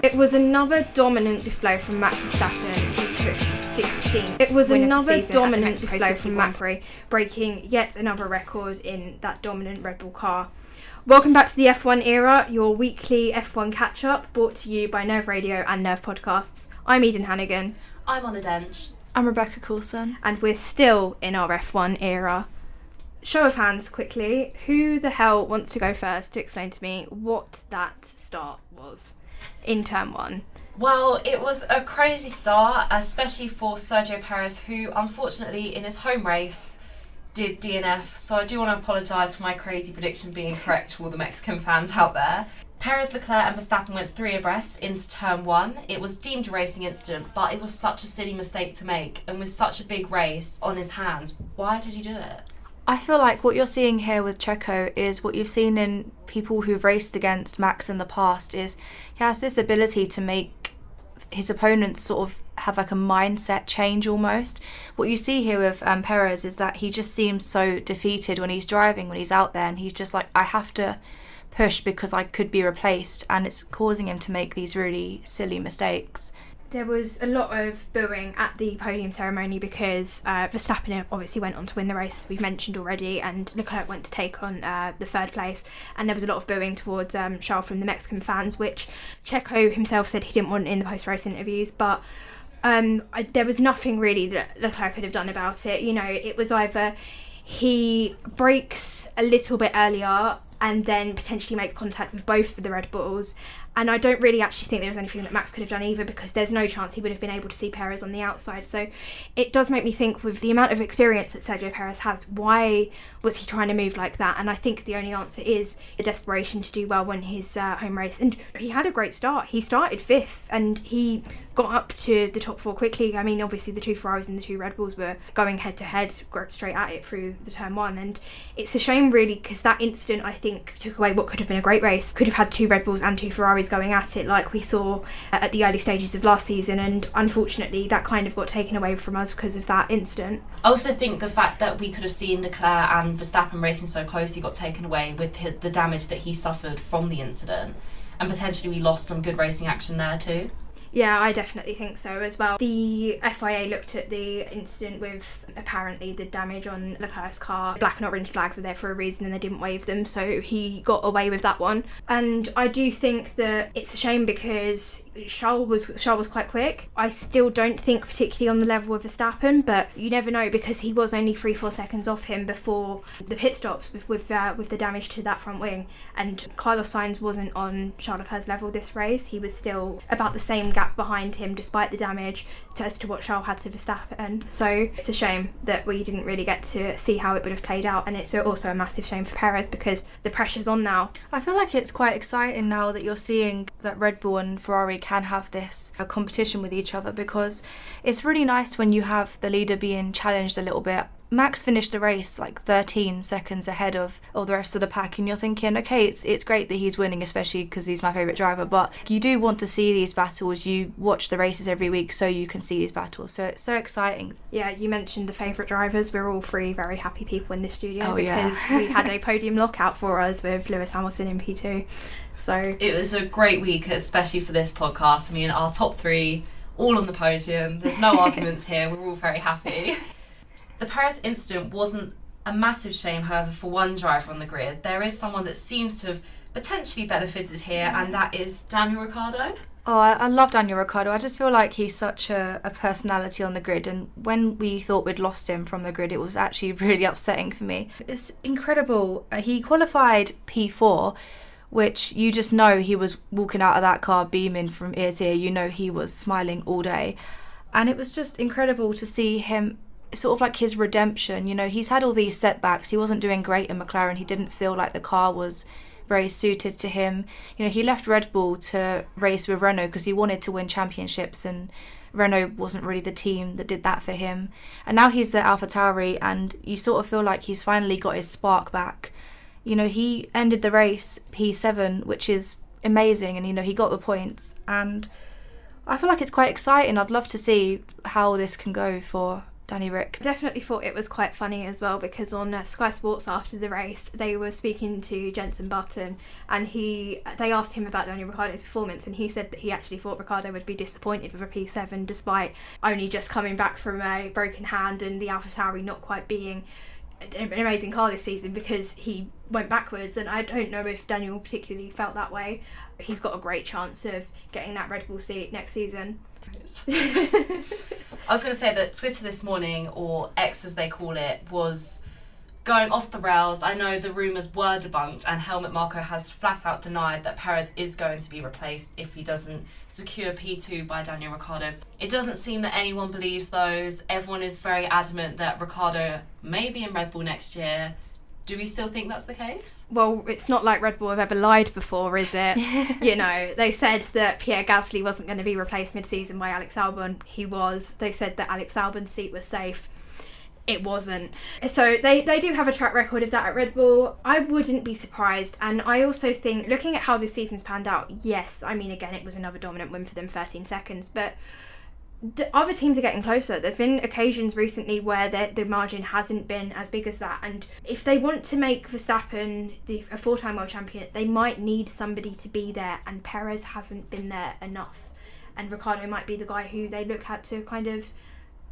It was another dominant display from Max Verstappen, who took his 16th. It was another dominant display from Max, breaking yet another record in that dominant Red Bull car. Welcome back to the F1 era, your weekly F1 catch-up, brought to you by Nerve Radio and Nerve Podcasts. I'm Eden Hannigan. I'm Anna Dench. I'm Rebecca Coulson. And we're still in our F1 era. Show of hands, quickly. Who the hell wants to go first to explain to me what that start was in turn one? Well, it was a crazy start, especially for Sergio Perez, who unfortunately in his home race did DNF. So I do want to apologise for my crazy prediction being correct for all the Mexican fans out there. Perez, Leclerc and Verstappen went three abreast into turn one. It was deemed a racing incident, but it was such a silly mistake to make, and with such a big race on his hands, why did he do it? I feel like what you're seeing here with Checo is what you've seen in people who've raced against Max in the past, is he has this ability to make his opponents sort of have like a mindset change almost. What you see here with Perez is that he just seems so defeated when he's driving, when he's out there, and he's just like, I have to push because I could be replaced, and it's causing him to make these really silly mistakes. There was a lot of booing at the podium ceremony because Verstappen obviously went on to win the race, as we've mentioned already, and Leclerc went to take on the third place, and there was a lot of booing towards Charles from the Mexican fans, which Checo himself said he didn't want in the post-race interviews, but there was nothing really that Leclerc could have done about it. You know, it was either he brakes a little bit earlier and then potentially makes contact with both of the Red Bulls. And I don't really actually think there was anything that Max could have done either, because there's no chance he would have been able to see Perez on the outside. So it does make me think, with the amount of experience that Sergio Perez has, why was he trying to move like that? And I think the only answer is the desperation to do well in his home race. And he had a great start. He started fifth and he got up to the top four quickly. I mean, obviously the two Ferraris and the two Red Bulls were going head to head straight at it through the turn one, and it's a shame really, because that incident I think took away what could have been a great race. Could have had two Red Bulls and two Ferraris going at it like we saw at the early stages of last season, and unfortunately that kind of got taken away from us because of that incident. I also think the fact that we could have seen Leclerc and Verstappen racing so closely got taken away with the damage that he suffered from the incident, and potentially we lost some good racing action there too. Yeah, I definitely think so as well. The FIA looked at the incident with apparently the damage on Leclerc's car. Black and orange flags are there for a reason and they didn't wave them, so he got away with that one. And I do think that it's a shame because Charles was quite quick. I still don't think particularly on the level of Verstappen, but you never know, because he was only 3-4 seconds off him before the pit stops with the damage to that front wing. And Carlos Sainz wasn't on Charles Leclerc's level this race. He was still about the same gap behind him despite the damage as to what Charles had to Verstappen. So it's a shame that we didn't really get to see how it would have played out, and it's also a massive shame for Perez because the pressure's on now. I feel like it's quite exciting now that you're seeing that Red Bull and Ferrari can have this competition with each other, because it's really nice when you have the leader being challenged a little bit. Max finished the race like 13 seconds ahead of all the rest of the pack, and you're thinking, okay, it's great that he's winning, especially because he's my favourite driver, but you do want to see these battles. You watch the races every week so you can see these battles, so it's so exciting. Yeah, you mentioned the favourite drivers. We're all three very happy people in the studio because we had a podium lockout for us with Lewis Hamilton in P2. So it was a great week, especially for this podcast. I mean, our top three all on the podium. There's no arguments here. We're all very happy. The Perez incident wasn't a massive shame, however, for one driver on the grid. There is someone that seems to have potentially benefited here, and that is Daniel Ricciardo. Oh, I love Daniel Ricciardo. I just feel like he's such a personality on the grid, and when we thought we'd lost him from the grid, it was actually really upsetting for me. It's incredible. He qualified P4, which you just know he was walking out of that car beaming from ear to ear. You know he was smiling all day. And it was just incredible to see him, sort of like his redemption. You know, he's had all these setbacks. He wasn't doing great in McLaren. He didn't feel like the car was very suited to him. You know, he left Red Bull to race with Renault because he wanted to win championships, and Renault wasn't really the team that did that for him. And now he's at AlphaTauri, and you sort of feel like he's finally got his spark back. You know, he ended the race P7, which is amazing, and, you know, he got the points, and I feel like it's quite exciting. I'd love to see how this can go for Danny Rick. Definitely thought it was quite funny as well, because on Sky Sports after the race they were speaking to Jenson Button, and they asked him about Daniel Ricciardo's performance, and he said that he actually thought Ricciardo would be disappointed with a P7 despite only just coming back from a broken hand and the AlphaTauri not quite being an amazing car this season, because he went backwards. And I don't know if Daniel particularly felt that way. He's got a great chance of getting that Red Bull seat next season. I was going to say that Twitter this morning, or X as they call it, was going off the rails. I know the rumours were debunked, and Helmut Marko has flat out denied that Perez is going to be replaced if he doesn't secure P2 by Daniel Ricciardo. It doesn't seem that anyone believes those. Everyone is very adamant that Ricciardo may be in Red Bull next year. Do we still think that's the case? Well, it's not like Red Bull have ever lied before, is it? You know, they said that Pierre Gasly wasn't going to be replaced mid-season by Alex Albon. He was. They said that Alex Albon's seat was safe. It wasn't. So they do have a track record of that at Red Bull. I wouldn't be surprised. And I also think, looking at how this season's panned out, yes, I mean, again, it was another dominant win for them, 13 seconds, but the other teams are getting closer. There's been occasions recently where the margin hasn't been as big as that, and if they want to make Verstappen a four-time world champion, they might need somebody to be there, and Perez hasn't been there enough, and Ricciardo might be the guy who they look at to kind of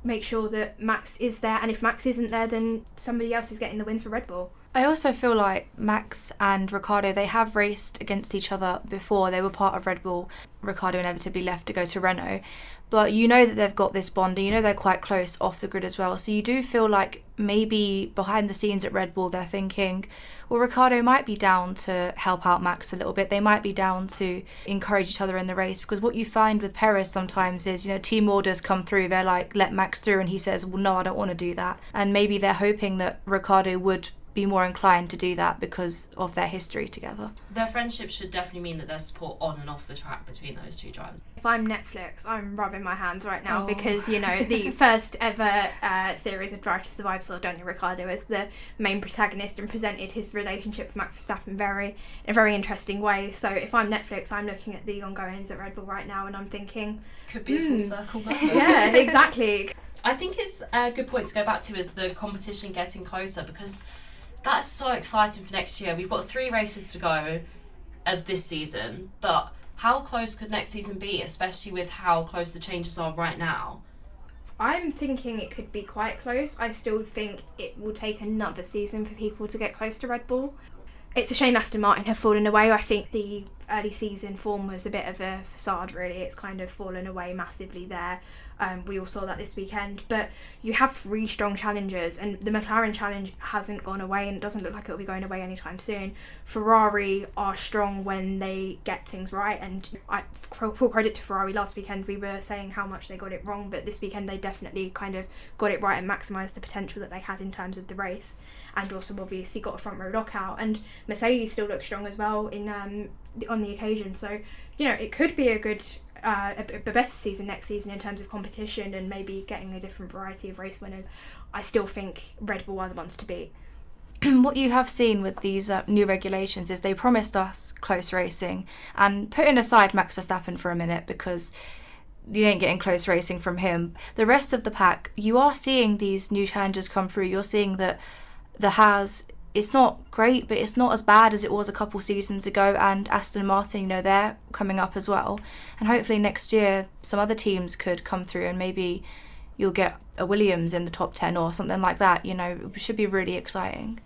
make sure that Max is there, and if Max isn't there, then somebody else is getting the wins for Red Bull. I also feel like Max and Ricciardo, they have raced against each other before. They were part of Red Bull. Ricciardo inevitably left to go to Renault. But you know that they've got this bond, and you know they're quite close off the grid as well. So you do feel like maybe behind the scenes at Red Bull, they're thinking, well, Ricciardo might be down to help out Max a little bit. They might be down to encourage each other in the race, because what you find with Perez sometimes is, you know, team orders come through. They're like, let Max through, and he says, well, no, I don't want to do that. And maybe they're hoping that Ricciardo would be more inclined to do that because of their history together. Their friendship should definitely mean that there's support on and off the track between those two drivers. If I'm Netflix, I'm rubbing my hands right now because, you know, the first ever series of Drive to Survive saw Daniel Ricciardo as the main protagonist and presented his relationship with Max Verstappen in a very interesting way. So if I'm Netflix, I'm looking at the ongoings at Red Bull right now and I'm thinking, could be a full circle moment. Yeah, exactly. I think it's a good point to go back to is the competition getting closer, because that's so exciting for next year. We've got 3 races to go of this season, but how close could next season be, especially with how close the changes are right now? I'm thinking it could be quite close. I still think it will take another season for people to get close to Red Bull. It's a shame Aston Martin have fallen away. I think the early season form was a bit of a facade, really. It's kind of fallen away massively there. We all saw that this weekend, but you have 3 strong challengers, and the McLaren challenge hasn't gone away, and it doesn't look like it'll be going away anytime soon. Ferrari are strong when they get things right, and full credit to Ferrari. Last weekend we were saying how much they got it wrong, but this weekend they definitely kind of got it right and maximised the potential that they had in terms of the race, and also obviously got a front row lockout. And Mercedes still looks strong as well on the occasion, so you know it could be a good a better season next season in terms of competition and maybe getting a different variety of race winners. I still think Red Bull are the ones to beat. What you have seen with these new regulations is they promised us close racing, and putting aside Max Verstappen for a minute because you ain't getting close racing from him, the rest of the pack, you are seeing these new challenges come through. You're seeing that the Haas, it's not great, but it's not as bad as it was a couple seasons ago, and Aston Martin, you know, they're coming up as well. And hopefully next year some other teams could come through and maybe you'll get a Williams in the top 10 or something like that. You know, it should be really exciting.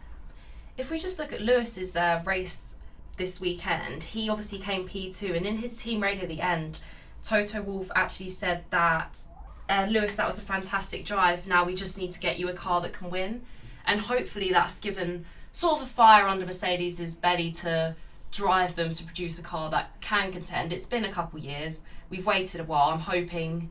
If we just look at Lewis's race this weekend, he obviously came P2, and in his team radio at the end, Toto Wolff actually said that Lewis, that was a fantastic drive, now we just need to get you a car that can win. And hopefully that's given sort of a fire under Mercedes' belly to drive them to produce a car that can contend. It's been a couple years. We've waited a while. I'm hoping,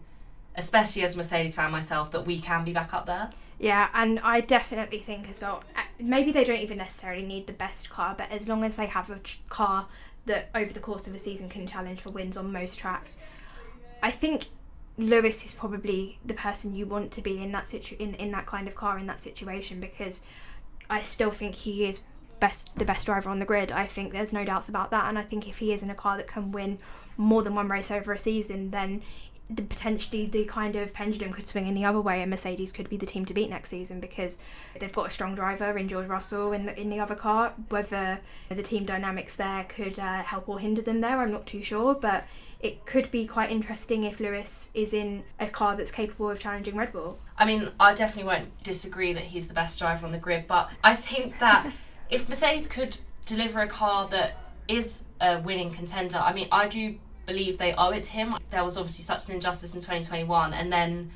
especially as a Mercedes fan myself, that we can be back up there. Yeah, and I definitely think as well, maybe they don't even necessarily need the best car, but as long as they have a car that over the course of a season can challenge for wins on most tracks, I think Lewis is probably the person you want to be in that in that kind of car, in that situation, because I still think he is the best driver on the grid. I think there's no doubts about that, and I think if he is in a car that can win more than one race over a season, then potentially the kind of pendulum could swing in the other way, and Mercedes could be the team to beat next season because they've got a strong driver in George Russell in the other car. Whether the team dynamics there could help or hinder them there, I'm not too sure, but it could be quite interesting if Lewis is in a car that's capable of challenging Red Bull. I mean, I definitely won't disagree that he's the best driver on the grid, but I think that if Mercedes could deliver a car that is a winning contender, I mean, I do believe they owe it to him. There was obviously such an injustice in 2021, and then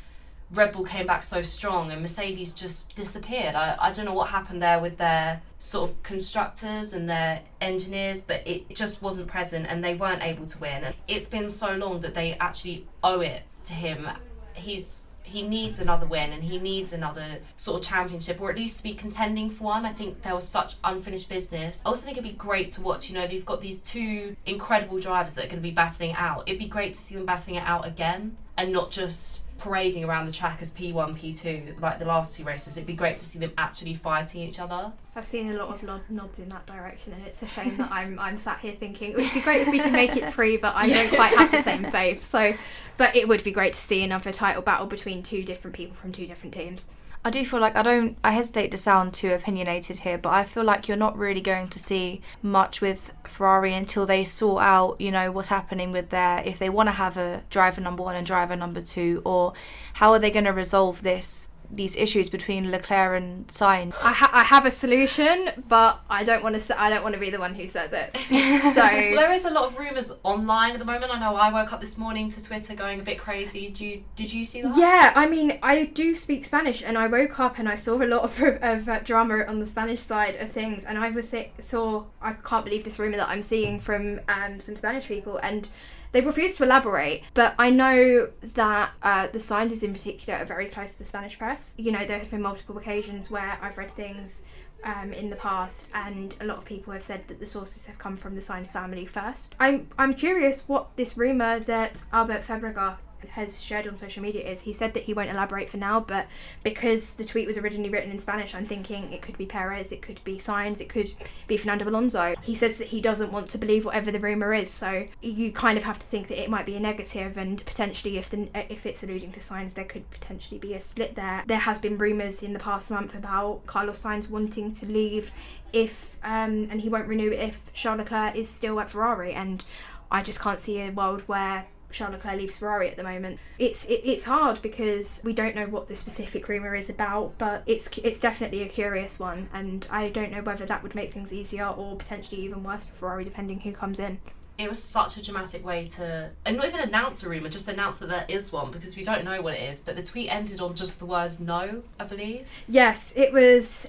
Red Bull came back so strong and Mercedes just disappeared. I don't know what happened there with their sort of constructors and their engineers, but it just wasn't present and they weren't able to win. And it's been so long that they actually owe it to him. He needs another win and he needs another sort of championship, or at least to be contending for one. I think there was such unfinished business. I also think it'd be great to watch, you know, they've got these two incredible drivers that are going to be battling it out. It'd be great to see them battling it out again and not just parading around the track as P1, P2 like the last two races. It'd be great to see them actually fighting each other. I've seen a lot of nods in that direction, and it's a shame that I'm sat here thinking it would be great if we could make it free, but I don't quite have the same faith. So, but it would be great to see another title battle between two different people from two different teams. I do feel like I hesitate to sound too opinionated here, but I feel like you're not really going to see much with Ferrari until they sort out, you know, what's happening with if they want to have a driver number 1 and driver number 2, or how are they going to resolve these issues between Leclerc and Sainz. I have a solution, but I don't want to be the one who says it. So well, there is a lot of rumours online at the moment. I know I woke up this morning to Twitter going a bit crazy. Did you see that? Yeah, I mean, I do speak Spanish, and I woke up and I saw a lot of drama on the Spanish side of things, and I can't believe this rumour that I'm seeing from some Spanish people, and they refuse to elaborate, but I know that the scientists in particular are very close to the Spanish press. You know, there have been multiple occasions where I've read things in the past, and a lot of people have said that the sources have come from the Sainz family first. I'm curious what this rumour that Albert Fabregas has shared on social media is. He said that he won't elaborate for now, but because the tweet was originally written in Spanish, I'm thinking it could be Perez, it could be Sainz, it could be Fernando Alonso. He says that he doesn't want to believe whatever the rumour is, so you kind of have to think that it might be a negative, and potentially if it's alluding to Sainz, there could potentially be a split there. There has been rumours in the past month about Carlos Sainz wanting to leave and he won't renew if Charles Leclerc is still at Ferrari, and I just can't see a world where Charles Leclerc leaves Ferrari at the moment. It's hard because we don't know what the specific rumour is about, but it's definitely a curious one, and I don't know whether that would make things easier or potentially even worse for Ferrari depending who comes in. It was such a dramatic way to, and not even announce a rumour, just announce that there is one, because we don't know what it is, but the tweet ended on just the words no, I believe. Yes, it was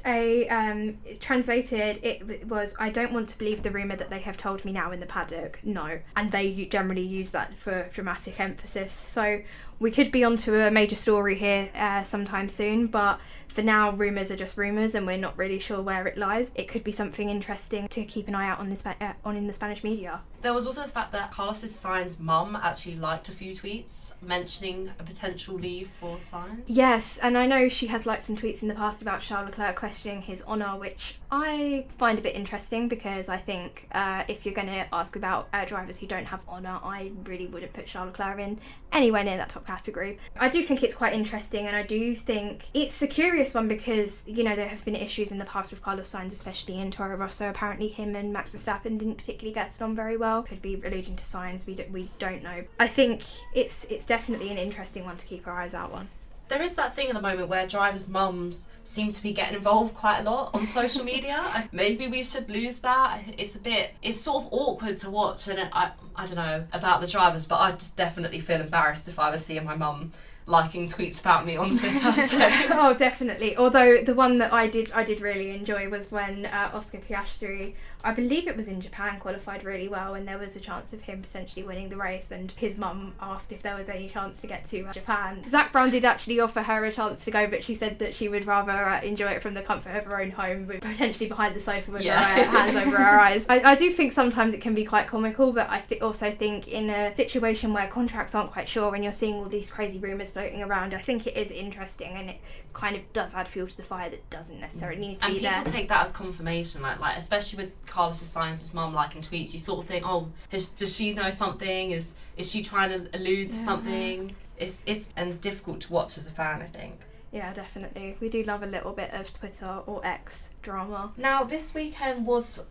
translated, it was, I don't want to believe the rumour that they have told me now in the paddock, no. And they generally use that for dramatic emphasis. So we could be onto a major story here sometime soon, but for now, rumours are just rumours, and we're not really sure where it lies. It could be something interesting to keep an eye out on in the Spanish media. There was also the fact that Carlos Sainz's mum actually liked a few tweets mentioning a potential leave for Sainz. Yes, and I know she has liked some tweets in the past about Charles Leclerc questioning his honour, which I find a bit interesting, because I think if you're going to ask about drivers who don't have honour, I really wouldn't put Charles Leclerc in anywhere near that top category. I do think it's quite interesting, and I do think it's a curious one because, you know, there have been issues in the past with Carlos Sainz, especially in Toro Rosso. Apparently him and Max Verstappen didn't particularly get on very well. Could be alluding to Sainz, we don't know. I think it's definitely an interesting one to keep our eyes out on. There is that thing at the moment where drivers' mums seem to be getting involved quite a lot on social media. Maybe we should lose that. It's sort of awkward to watch, and I don't know about the drivers, but I'd just definitely feel embarrassed if I was seeing my mum liking tweets about me on Twitter. So. Oh, definitely. Although the one that I did really enjoy was when Oscar Piastri, I believe it was in Japan, qualified really well, and there was a chance of him potentially winning the race, and his mum asked if there was any chance to get to Japan. Zach Brown did actually offer her a chance to go, but she said that she would rather enjoy it from the comfort of her own home, with potentially behind the sofa with her hands over her eyes. I do think sometimes it can be quite comical, but I also think in a situation where contracts aren't quite sure and you're seeing all these crazy rumours floating around. I think it is interesting, and it kind of does add fuel to the fire that doesn't necessarily need to be there. And people take that as confirmation, like especially with Carlos's signs, his mum liking tweets, you sort of think, oh, does she know something? Is she trying to allude to something? It's and difficult to watch as a fan, I think. Yeah, definitely. We do love a little bit of Twitter or X drama. Now, this weekend was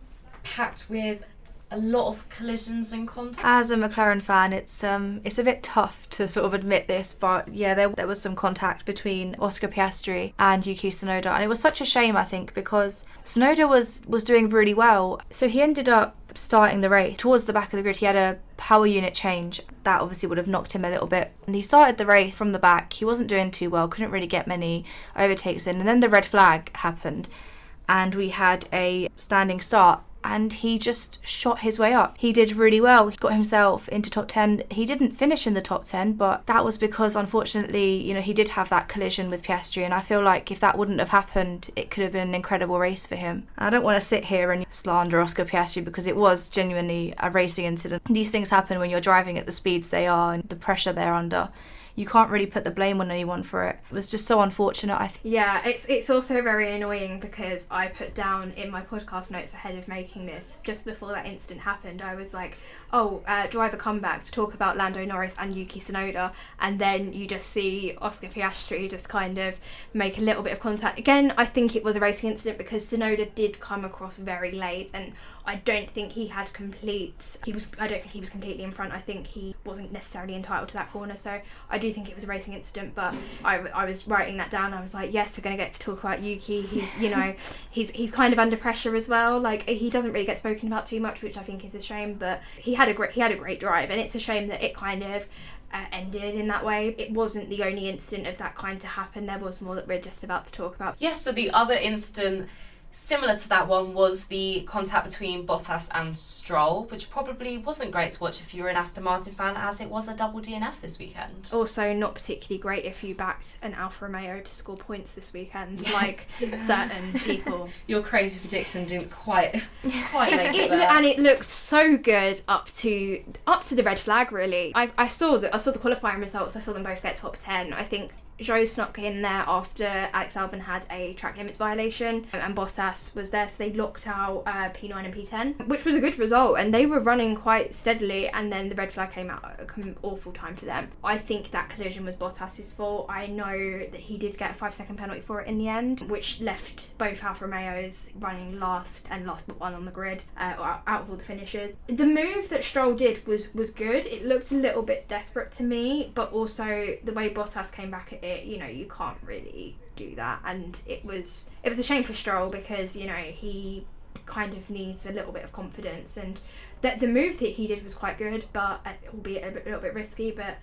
packed with a lot of collisions and contact. As a McLaren fan, it's a bit tough to sort of admit this, but yeah, there was some contact between Oscar Piastri and Yuki Tsunoda, and it was such a shame, I think, because Tsunoda was doing really well. So he ended up starting the race towards the back of the grid. He had a power unit change that obviously would have knocked him a little bit, and he started the race from the back. He wasn't doing too well, couldn't really get many overtakes in, and then the red flag happened and we had a standing start, and he just shot his way up. He did really well. He got himself into top 10. He didn't finish in the top 10, but that was because, unfortunately, he did have that collision with Piastri, and I feel like if that wouldn't have happened, it could have been an incredible race for him. I don't want to sit here and slander Oscar Piastri because it was genuinely a racing incident. These things happen when you're driving at the speeds they are and the pressure they're under. You can't really put the blame on anyone for it. It was just so unfortunate. Yeah, it's also very annoying because I put down in my podcast notes ahead of making this, just before that incident happened, I was like, driver comebacks, talk about Lando Norris and Yuki Tsunoda, and then you just see Oscar Piastri just kind of make a little bit of contact. Again, I think it was a racing incident because Tsunoda did come across very late, and I don't think he had I don't think he was completely in front. I think he wasn't necessarily entitled to that corner, so I do think it was a racing incident. But I was writing that down. I was like, yes, we're going to get to talk about Yuki. He's he's kind of under pressure as well. Like, he doesn't really get spoken about too much, which I think is a shame. But he had a great drive, and it's a shame that it kind of ended in that way. It wasn't the only incident of that kind to happen. There was more that we're just about to talk about. Yes, so the other incident similar to that one was the contact between Bottas and Stroll, which probably wasn't great to watch if you were an Aston Martin fan, as it was a double DNF this weekend. Also not particularly great if you backed an Alfa Romeo to score points this weekend, like certain people. Your crazy prediction didn't quite make it there. And it looked so good up to the red flag, really. I saw the qualifying results. I saw them both get top 10. I think Zhou snuck in there after Alex Albon had a track limits violation, and Bottas was there, so they locked out P9 and P10, which was a good result, and they were running quite steadily, and then the red flag came out at an awful time for them. I think that collision was Bottas's fault. I know that he did get a 5-second penalty for it in the end, which left both Alfa Romeos running last but one on the grid, out of all the finishers. The move that Stroll did was good. It looked a little bit desperate to me, but also the way Bottas came back at it, you can't really do that, and it was a shame for Stroll because he kind of needs a little bit of confidence, and that the move that he did was quite good, but albeit a little bit risky. But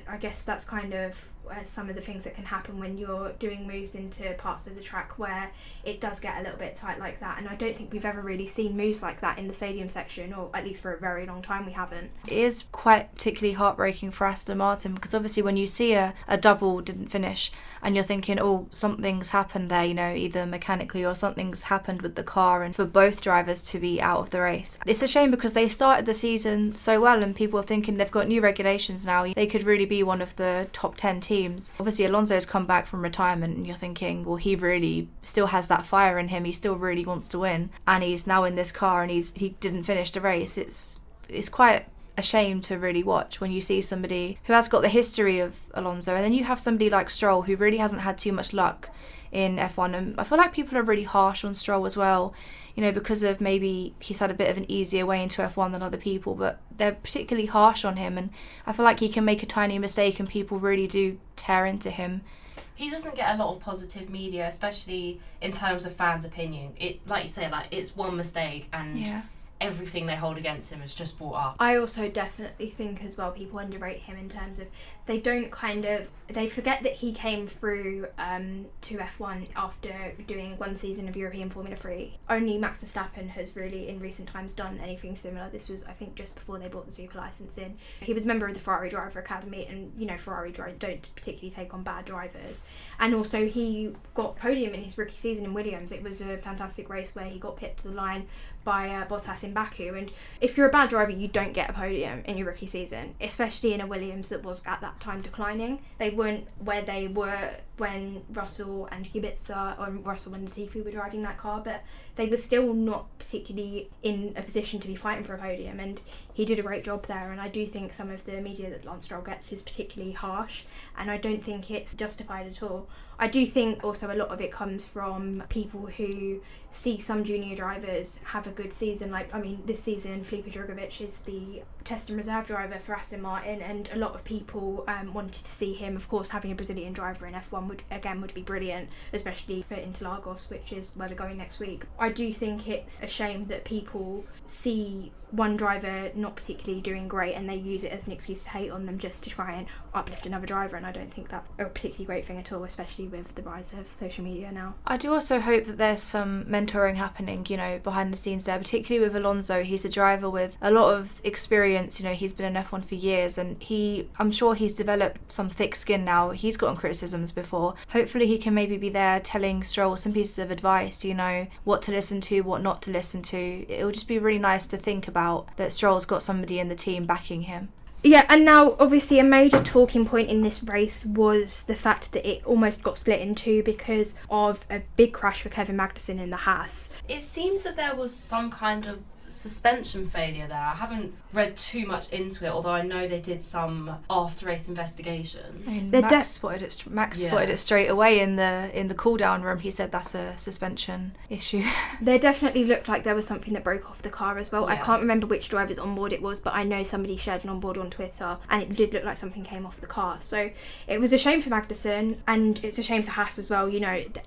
I guess that's kind of some of the things that can happen when you're doing moves into parts of the track where it does get a little bit tight like that, and I don't think we've ever really seen moves like that in the stadium section, or at least for a very long time we haven't. It is quite particularly heartbreaking for Aston Martin because obviously when you see a double didn't finish and you're thinking, something's happened there, either mechanically or something's happened with the car, and for both drivers to be out of the race. It's a shame because they started the season so well and people are thinking they've got new regulations now. They could really be one of the top 10 teams. Obviously Alonso's come back from retirement and you're thinking, well, he really still has that fire in him. He still really wants to win, and he's now in this car and he didn't finish the race. It's quite a shame to really watch when you see somebody who has got the history of Alonso, and then you have somebody like Stroll who really hasn't had too much luck in F1, and I feel like people are really harsh on Stroll as well, because of maybe he's had a bit of an easier way into F1 than other people, but they're particularly harsh on him, and I feel like he can make a tiny mistake and people really do tear into him. He doesn't get a lot of positive media, especially in terms of fans' opinion. It, like you say, it's one mistake and everything they hold against him is just brought up. I also definitely think as well people underrate him in terms of they forget that he came through to F1 after doing one season of European Formula 3. Only Max Verstappen has really in recent times done anything similar. This was, I think, just before they brought the super licence in. He was a member of the Ferrari Driver Academy, and Ferrari don't particularly take on bad drivers. And also he got podium in his rookie season in Williams. It was a fantastic race where he got pipped to the line by Bottas in Baku. And if you're a bad driver, you don't get a podium in your rookie season, especially in a Williams that was at that time declining. They weren't where they were when Russell and Kubica, or Russell and Latifi were driving that car, but they were still not particularly in a position to be fighting for a podium, and he did a great job there. And I do think some of the media that Lance Stroll gets is particularly harsh, and I don't think it's justified at all. I do think also a lot of it comes from people who see some junior drivers have a good season. Like, I mean, this season Felipe Drugovich is the test and reserve driver for Aston Martin, and a lot of people wanted to see him. Of course, having a Brazilian driver in F1 would be brilliant, especially for Interlagos, which is where we're going next week. I do think it's a shame that people see one driver not particularly doing great and they use it as an excuse to hate on them just to try and uplift another driver, and I don't think that's a particularly great thing at all, especially with the rise of social media now. I do also hope that there's some mentoring happening, behind the scenes there, particularly with Alonso. He's a driver with a lot of experience, he's been in F1 for years, and I'm sure he's developed some thick skin now. He's gotten criticisms before. Hopefully he can maybe be there telling Stroll some pieces of advice, what to listen to, what not to listen to. It'll just be really nice to think about that Stroll's got somebody in the team backing him. Yeah, and now obviously a major talking point in this race was the fact that it almost got split in two because of a big crash for Kevin Magnussen in the Haas. It seems that there was some kind of suspension failure there. I haven't read too much into it, although I know they did some after race investigations. Max spotted it straight away in the cool down room. He said that's a suspension issue. There definitely looked like there was something that broke off the car as well. Yeah. I can't remember which driver's onboard it was, but I know somebody shared an onboard on Twitter and it did look like something came off the car. So it was a shame for Magnussen, and it's a shame for Haas as well.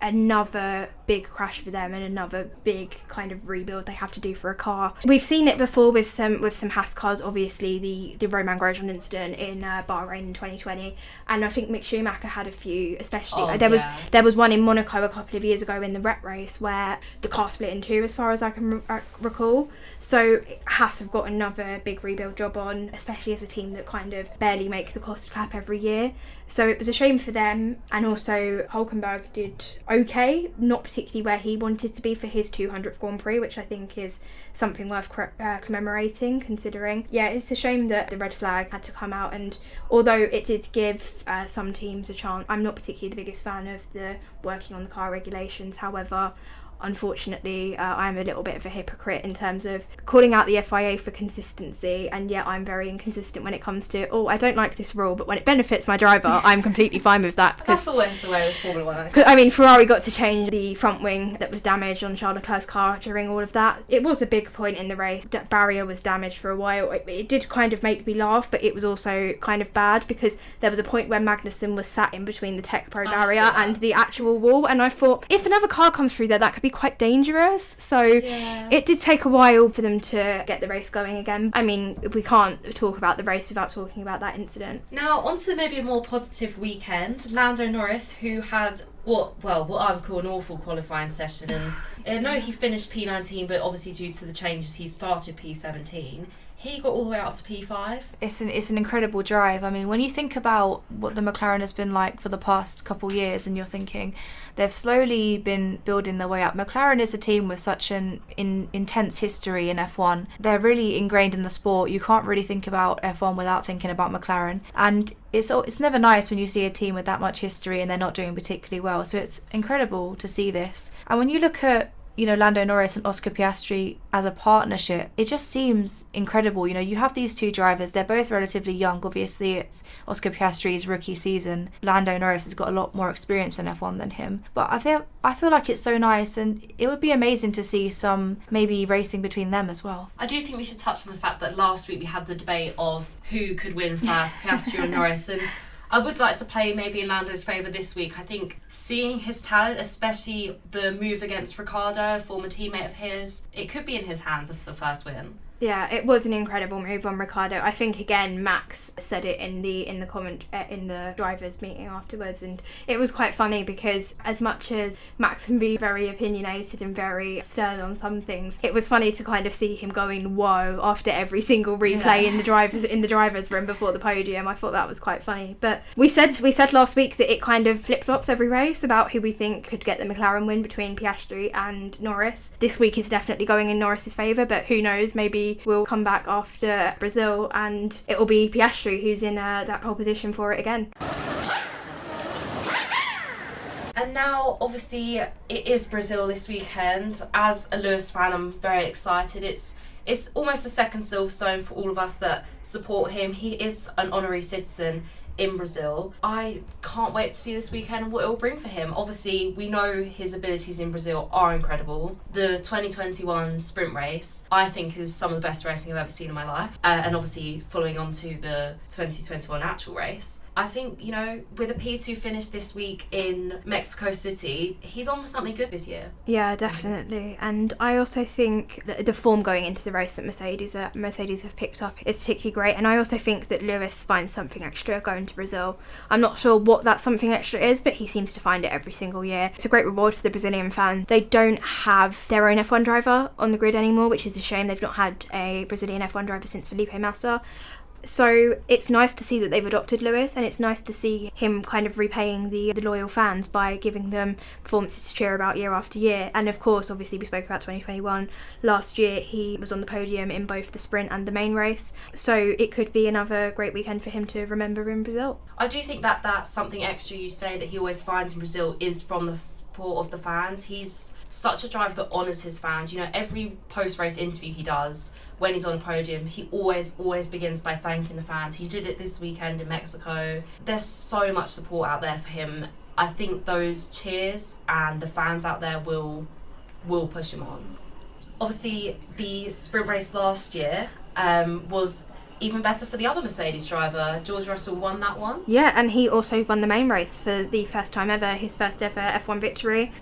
Another big crash for them and another big kind of rebuild they have to do for a car. We've seen it before with some Haas cars, obviously the Romain Grosjean incident in Bahrain in 2020, and I think Mick Schumacher had a few, especially there was one in Monaco a couple of years ago in the Ret race where the car split in two, as far as I can recall. So Haas have got another big rebuild job on, especially as a team that kind of barely make the cost cap every year. So it was a shame for them, and also Hülkenberg did okay, not particularly where he wanted to be for his 200th Grand Prix, which I think is something worth commemorating, considering. Yeah, it's a shame that the red flag had to come out, and although it did give some teams a chance, I'm not particularly the biggest fan of the working on the car regulations. However, unfortunately, I'm a little bit of a hypocrite in terms of calling out the FIA for consistency, and yet I'm very inconsistent when it comes to, I don't like this rule, but when it benefits my driver, I'm completely fine with that. That's always the way with Formula 1. I mean, Ferrari got to change the front wing that was damaged on Charles Leclerc's car during all of that. It was a big point in the race. That barrier was damaged for a while. It did kind of make me laugh, but it was also kind of bad because there was a point where Magnussen was sat in between the Tech Pro barrier and the actual wall, and I thought, if another car comes through there, that could be quite dangerous. So it did take a while for them to get the race going again. I mean, we can't talk about the race without talking about that incident. Now on to maybe a more positive weekend. Lando Norris, who had what I would call an awful qualifying session, and I know he finished P19, but obviously due to the changes he started P17. He got all the way up to P5. It's an incredible drive. I mean, when you think about what the McLaren has been like for the past couple years, and you're thinking they've slowly been building their way up. McLaren is a team with such an intense history in F1. They're really ingrained in the sport. You can't really think about F1 without thinking about McLaren. And it's never nice when you see a team with that much history and they're not doing particularly well. So it's incredible to see this. And when you look at Lando Norris and Oscar Piastri as a partnership, it just seems incredible. You have these two drivers, they're both relatively young. Obviously, it's Oscar Piastri's rookie season. Lando Norris has got a lot more experience in F1 than him. But I feel like it's so nice, and it would be amazing to see some maybe racing between them as well. I do think we should touch on the fact that last week we had the debate of who could win first, Piastri or Norris, and I would like to play maybe in Lando's favour this week. I think seeing his talent, especially the move against Ricciardo, a former teammate of his, it could be in his hands for the first win. Yeah, it was an incredible move on Ricciardo. I think again Max said it in the comment in the drivers meeting afterwards, and it was quite funny because as much as Max can be very opinionated and very stern on some things, it was funny to kind of see him going whoa after every single replay in the drivers room before the podium. I thought that was quite funny. But we said last week that it kind of flip-flops every race about who we think could get the McLaren win between Piastri and Norris. This week is definitely going in Norris's favour, but who knows, maybe we'll come back after Brazil and it will be Piastri who's in that pole position for it again. And now, obviously, it is Brazil this weekend. As a Lewis fan, I'm very excited. It's almost a second Silverstone for all of us that support him. He is an honorary citizen in Brazil. I can't wait to see this weekend what it will bring for him. Obviously, we know his abilities in Brazil are incredible. The 2021 sprint race, I think, is some of the best racing I've ever seen in my life. And obviously, following on to the 2021 actual race, I think, with a P2 finish this week in Mexico City, he's on for something good this year. Yeah, definitely. And I also think that the form going into the race that Mercedes have picked up is particularly great. And I also think that Lewis finds something extra going to Brazil. I'm not sure what that something extra is, but he seems to find it every single year. It's a great reward for the Brazilian fan. They don't have their own F1 driver on the grid anymore, which is a shame. They've not had a Brazilian F1 driver since Felipe Massa. So it's nice to see that they've adopted Lewis, and it's nice to see him kind of repaying the loyal fans by giving them performances to cheer about year after year. And of course, obviously, we spoke about 2021. Last year, he was on the podium in both the sprint and the main race. So it could be another great weekend for him to remember in Brazil. I do think that that's something extra you say that he always finds in Brazil is from the support of the fans. He's such a driver that honours his fans. Every post-race interview he does, when he's on a podium, he always begins by thanking the fans. He did it this weekend in Mexico. There's so much support out there for him. I think those cheers and the fans out there will push him on. Obviously, the sprint race last year was even better for the other Mercedes driver. George Russell won that one. Yeah, and he also won the main race for the first time ever, his first ever F1 victory.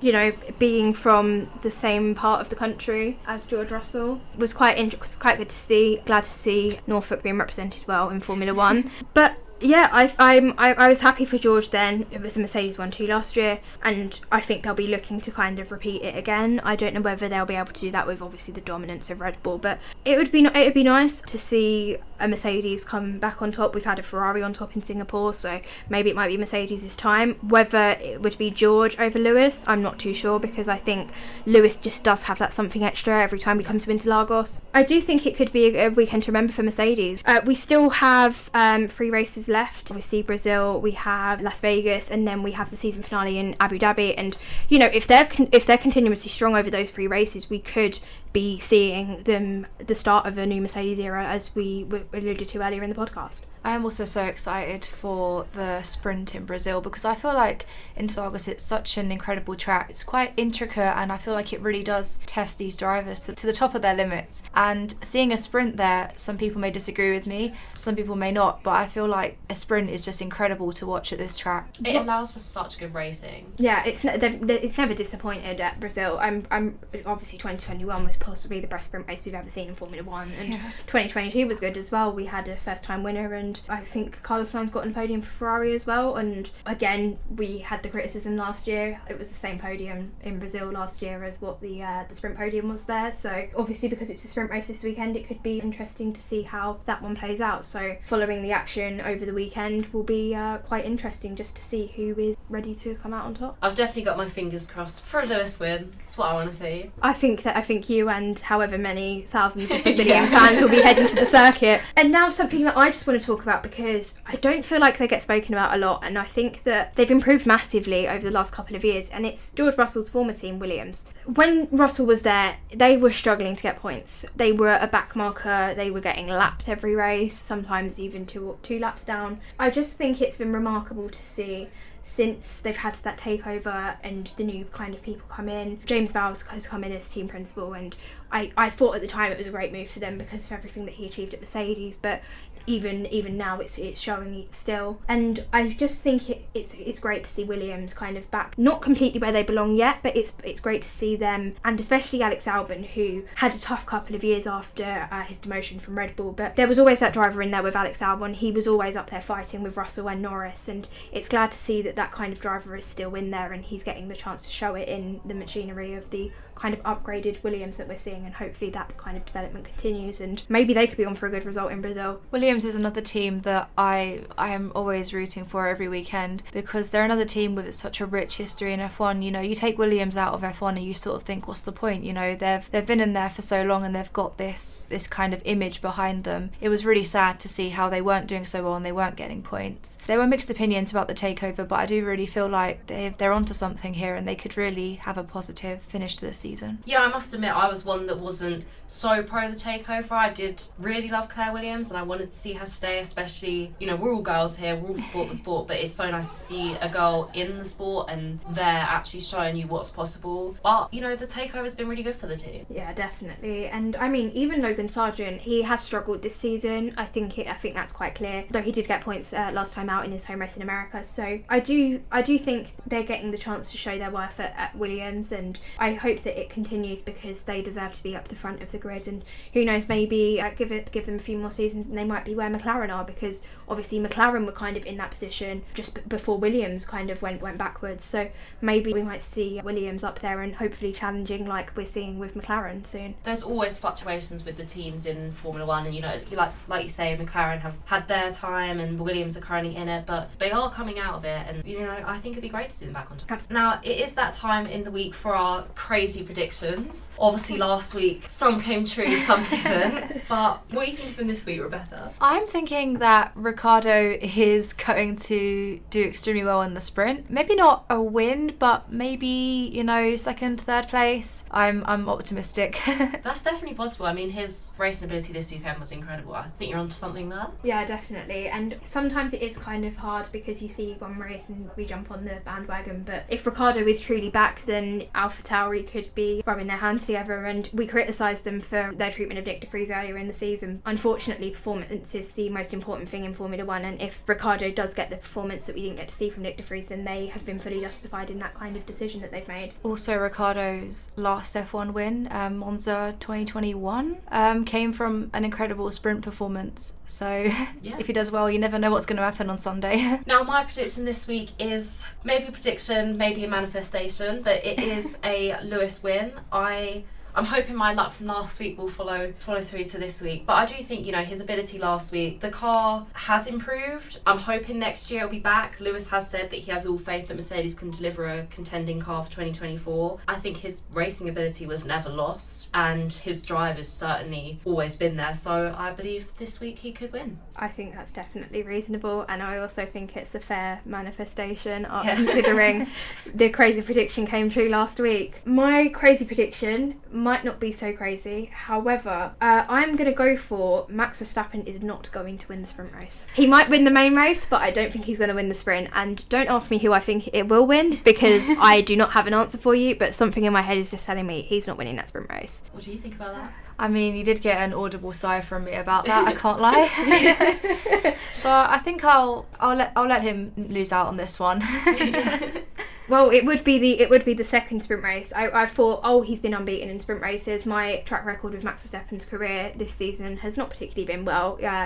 Being from the same part of the country as George Russell was quite good to see. Glad to see Norfolk being represented well in Formula One. But yeah, I was happy for George then. It was a Mercedes 1-2 last year, and I think they'll be looking to kind of repeat it again. I don't know whether they'll be able to do that with obviously the dominance of Red Bull, but it would be nice to see a Mercedes come back on top. We've had a Ferrari on top in Singapore, so maybe it might be Mercedes this time. Whether it would be George over Lewis, I'm not too sure, because I think Lewis just does have that something extra every time he comes to Interlagos. I do think it could be a weekend to remember for Mercedes. We still have 3 races left. Obviously Brazil, we have Las Vegas, and then we have the season finale in Abu Dhabi. And if they're continuously strong over those 3 races, we could be seeing the start of a new Mercedes era, as we alluded to earlier in the podcast. I am also so excited for the sprint in Brazil, because I feel like Interlagos, it's such an incredible track. It's quite intricate, and I feel like it really does test these drivers to the top of their limits. And seeing a sprint there, some people may disagree with me, some people may not, but I feel like a sprint is just incredible to watch at this track. It allows for such good racing. Yeah, it's never disappointed at Brazil. I'm obviously 2021 was possibly the best sprint race we've ever seen in Formula One, and 2022 was good as well. We had a first time winner, and I think Carlos Sainz got on the podium for Ferrari as well. And again, we had the criticism last year. It was the same podium in Brazil last year as what the sprint podium was there. So obviously, because it's a sprint race this weekend, it could be interesting to see how that one plays out. So following the action over the weekend will be quite interesting, just to see who is ready to come out on top. I've definitely got my fingers crossed for a Lewis win. That's what I want to see. I think you and however many thousands of Brazilian fans will be heading to the circuit. And now something that I just want to talk about, because I don't feel like they get spoken about a lot, and I think that they've improved massively over the last couple of years, and it's George Russell's former team, Williams. When Russell was there, they were struggling to get points. They were a backmarker, they were getting lapped every race, sometimes even two laps down. I just think it's been remarkable to see since they've had that takeover and the new kind of people come in. James Vowles has come in as team principal, and I thought at the time it was a great move for them because of everything that he achieved at Mercedes, but even now it's showing it still. And I just think it's great to see Williams kind of back, not completely where they belong yet, but it's great to see them, and especially Alex Albon, who had a tough couple of years after his demotion from Red Bull, but there was always that driver in there with Alex Albon. He was always up there fighting with Russell and Norris, and it's glad to see that kind of driver is still in there, and he's getting the chance to show it in the machinery of the kind of upgraded Williams that we're seeing, and hopefully that kind of development continues, and maybe they could be on for a good result in Brazil. Williams is another team that I am always rooting for every weekend, because they're another team with such a rich history in F1. You know, you take Williams out of F1 and you sort of think, what's the point? You know, they've been in there for so long and they've got this kind of image behind them. It was really sad to see how they weren't doing so well and they weren't getting points. There were mixed opinions about the takeover, but I do really feel like they're onto something here and they could really have a positive finish to the season. Yeah, I must admit I was one that wasn't so pro the takeover. I did really love Claire Williams and I wanted to see her stay, especially, you know, we're all girls here, we're all support the sport, but it's so nice to see a girl in the sport and they're actually showing you what's possible. But, you know, the takeover's been really good for the team. Yeah, definitely. And I mean, even Logan Sargent, he has struggled this season. I think that's quite clear, though he did get points last time out in his home race in America. So I do think they're getting the chance to show their worth at Williams, and I hope that it continues because they deserve to be up the front of the grid. And who knows, maybe give them a few more seasons and they might be where McLaren are, because obviously McLaren were kind of in that position just before Williams kind of went backwards. So maybe we might see Williams up there and hopefully challenging like we're seeing with McLaren soon. There's always fluctuations with the teams in Formula One, and you know, like you say, McLaren have had their time and Williams are currently in it, but they are coming out of it, and you know, I think it'd be great to see them back on top. Absolutely. Now it is that time in the week for our crazy predictions. Obviously last week some came true, some didn't, but what are you thinking from this week, Rebecca? I'm thinking that Ricciardo is going to do extremely well in the sprint. Maybe not a win, but maybe, you know, second, third place. I'm optimistic. That's definitely possible. I mean, his racing ability this weekend was incredible. I think you're onto something there. Yeah, definitely. And sometimes it is kind of hard because you see one race and we jump on the bandwagon, but if Ricciardo is truly back, then AlphaTauri could be rubbing their hands together, and we criticised them for their treatment of Nick de Vries earlier in the season. Unfortunately, performance is the most important thing in Formula One, and if Ricciardo does get the performance that we didn't get to see from Nick de Vries, then they have been fully justified in that kind of decision that they've made. Also, Ricciardo's last F1 win, Monza 2021, came from an incredible sprint performance. So yeah. If he does well, you never know what's going to happen on Sunday. Now, my prediction this week is maybe a prediction, maybe a manifestation, but it is a Lewis win. I'm hoping my luck from last week will follow through to this week. But I do think, you know, his ability last week, the car has improved. I'm hoping next year it'll be back. Lewis has said that he has all faith that Mercedes can deliver a contending car for 2024. I think his racing ability was never lost, and his drive has certainly always been there. So I believe this week he could win. I think that's definitely reasonable, and I also think it's a fair manifestation considering the crazy prediction came true last week. My crazy prediction might not be so crazy. However, I'm going to go for Max Verstappen is not going to win the sprint race. He might win the main race, but I don't think he's going to win the sprint. And don't ask me who I think it will win, because I do not have an answer for you, but something in my head is just telling me he's not winning that sprint race. What do you think about that? I mean, you did get an audible sigh from me about that. I can't lie. But I think I'll let him lose out on this one. Well, it would be the second sprint race. I thought, he's been unbeaten in sprint races. My track record with Max Verstappen's career this season has not particularly been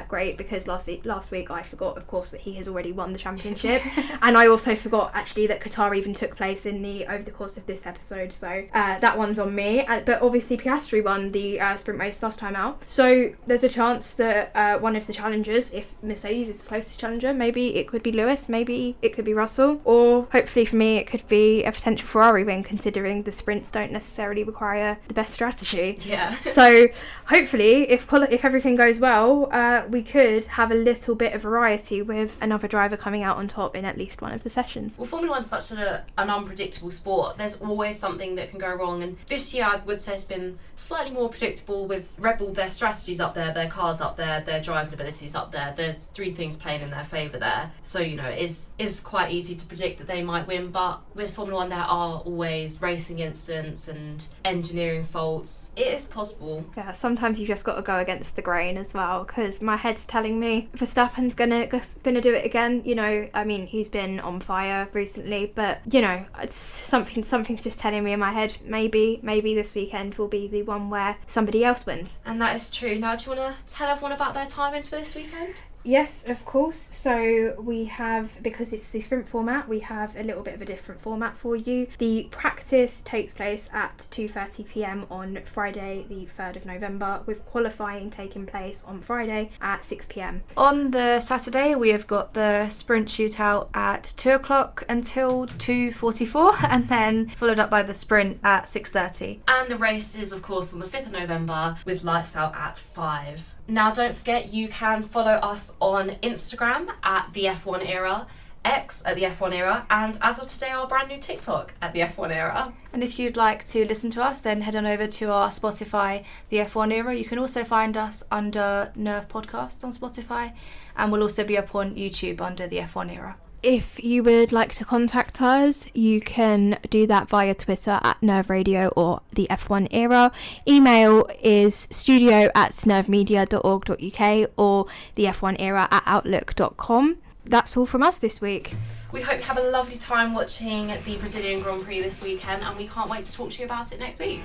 great, because last week I forgot, of course, that he has already won the championship, and I also forgot actually that Qatar even took place over the course of this episode. So that one's on me. But obviously Piastri won the sprint race last time out, so there's a chance that one of the challengers, if Mercedes is the closest challenger, maybe it could be Lewis, maybe it could be Russell, or hopefully for me it could be a potential Ferrari win, considering the sprints don't necessarily require the best strategy. Yeah. So hopefully, if everything goes well, we could have a little bit of variety with another driver coming out on top in at least one of the sessions. Well, Formula One's such an unpredictable sport. There's always something that can go wrong, and this year I would say it's been slightly more predictable with Red Bull. Their strategies up there, their cars up there, their driving abilities up there. There's three things playing in their favour there. So, you know, it is quite easy to predict that they might win, but with Formula One there are always racing incidents and engineering faults. It is possible. Yeah, sometimes you just got to go against the grain as well, because my head's telling me Verstappen's gonna do it again. You know, I mean, he's been on fire recently, but you know, it's something's just telling me in my head, maybe this weekend will be the one where somebody else wins. And that is true. Now, do you want to tell everyone about their timings for this weekend? Yes, of course. So we have, because it's the sprint format, we have a little bit of a different format for you. The practice takes place at 2:30 p.m. on Friday the 3rd of November, with qualifying taking place on Friday at 6 p.m. On the Saturday, we have got the sprint shootout at 2 o'clock until 2:44, and then followed up by the sprint at 6:30. And the race is, of course, on the 5th of November with lights out at 5. Now, don't forget, you can follow us on Instagram at the F1 Era, X at the F1 Era, and as of today, our brand new TikTok at the F1 Era. And if you'd like to listen to us, then head on over to our Spotify, the F1 Era. You can also find us under Nerve Podcasts on Spotify, and we'll also be up on YouTube under the F1 Era. If you would like to contact us, you can do that via Twitter at Nerve Radio or the F1 Era. Email is studio@nervemedia.org.uk or the F1 Era @outlook.com. That's all from us this week. We hope you have a lovely time watching the Brazilian Grand Prix this weekend, and we can't wait to talk to you about it next week.